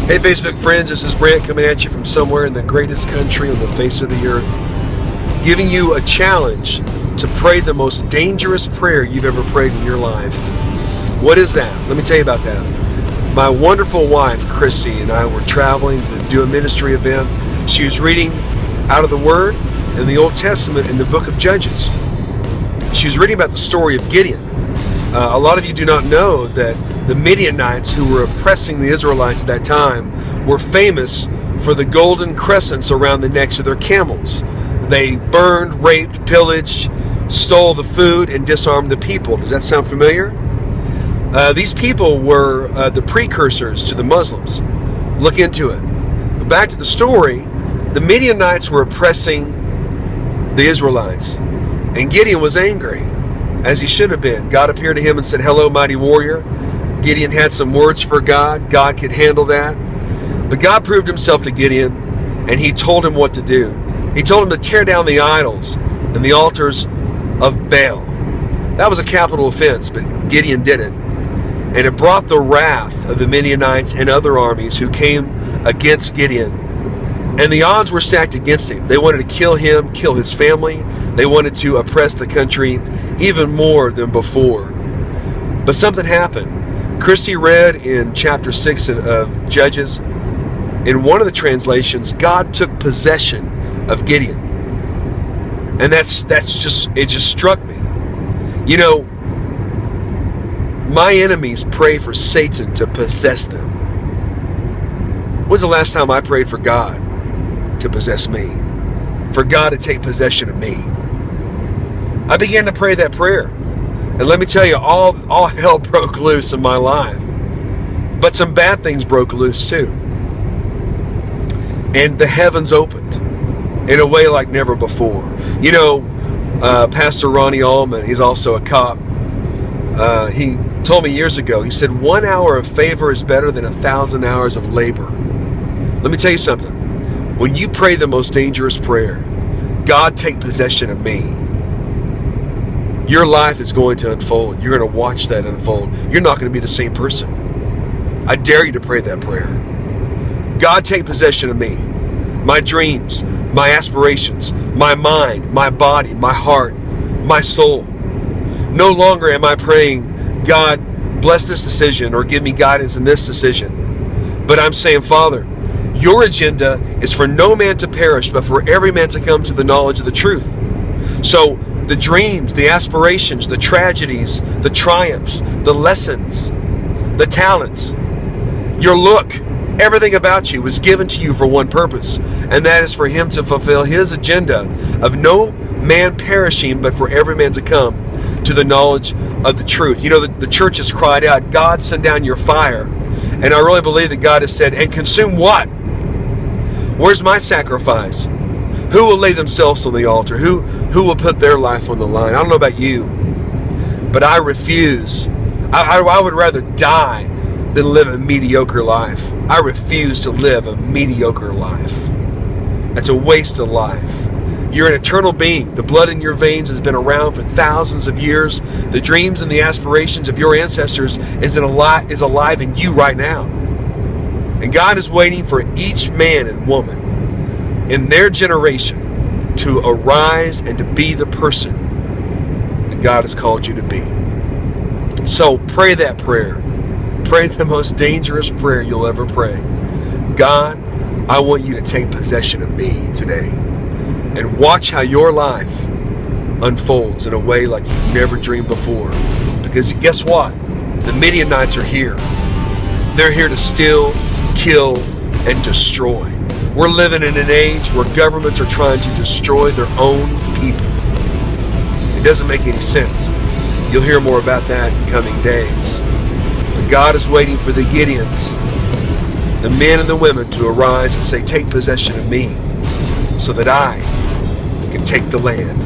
Hey Facebook friends, this is Brant coming at you from somewhere in the greatest country on the face of the earth, giving you a challenge to pray the most dangerous prayer you've ever prayed in your life. What is that? Let me tell you about that. My wonderful wife, Chrissy, and I were traveling to do a ministry event. She was reading out of the Word in the Old Testament in the book of Judges. She was reading about the story of Gideon. A lot of you do not know that the Midianites, who were oppressing the Israelites at that time, were famous for the golden crescents around the necks of their camels. They burned, raped, pillaged, stole the food, and disarmed the people. Does that sound familiar? These people were the precursors to the Muslims. Look into it. But back to the story, the Midianites were oppressing the Israelites, and Gideon was angry, as he should have been. God appeared to him and said, "Hello, mighty warrior." Gideon had some words for God. God could handle that. But God proved himself to Gideon, and he told him what to do. He told him to tear down the idols and the altars of Baal. That was a capital offense, but Gideon did it. And it brought the wrath of the Midianites and other armies who came against Gideon. And the odds were stacked against him. They wanted to kill him, kill his family. They wanted to oppress the country even more than before. But something happened. Christy read in chapter 6 of Judges, in one of the translations, God took possession of Gideon. And it just struck me. You know, my enemies pray for Satan to possess them. When's the last time I prayed for God to possess me? For God to take possession of me? I began to pray that prayer. And let me tell you, all hell broke loose in my life. But some bad things broke loose too. And the heavens opened in a way like never before. You know, Pastor Ronnie Allman, he's also a cop. He told me years ago, he said, 1 hour of favor is better than 1,000 hours of labor. Let me tell you something. When you pray the most dangerous prayer, God take possession of me, your life is going to unfold. You're going to watch that unfold. You're not going to be the same person. I dare you to pray that prayer. God, take possession of me, my dreams, my aspirations, my mind, my body, my heart, my soul. No longer am I praying, God, bless this decision or give me guidance in this decision. But I'm saying, Father, your agenda is for no man to perish, but for every man to come to the knowledge of the truth. So the dreams, the aspirations, the tragedies, the triumphs, the lessons, the talents, your look, everything about you was given to you for one purpose, and that is for him to fulfill his agenda of no man perishing, but for every man to come to the knowledge of the truth. You know, the church has cried out, God, send down your fire. And I really believe that God has said, and consume what? Where's my sacrifice? Who will lay themselves on the altar? Who will put their life on the line? I don't know about you, but I refuse. I would rather die than live a mediocre life. I refuse to live a mediocre life. That's a waste of life. You're an eternal being. The blood in your veins has been around for thousands of years. The dreams and the aspirations of your ancestors is alive in you right now. And God is waiting for each man and woman in their generation to arise and to be the person that God has called you to be. So pray that prayer. Pray the most dangerous prayer you'll ever pray. God, I want you to take possession of me today, and watch how your life unfolds in a way like you've never dreamed before. Because guess what? The Midianites are here. They're here to steal, kill, and destroy. We're living in an age where governments are trying to destroy their own people. It doesn't make any sense. You'll hear more about that in coming days. But God is waiting for the Gideons, the men and the women, to arise and say, take possession of me so that I can take the land.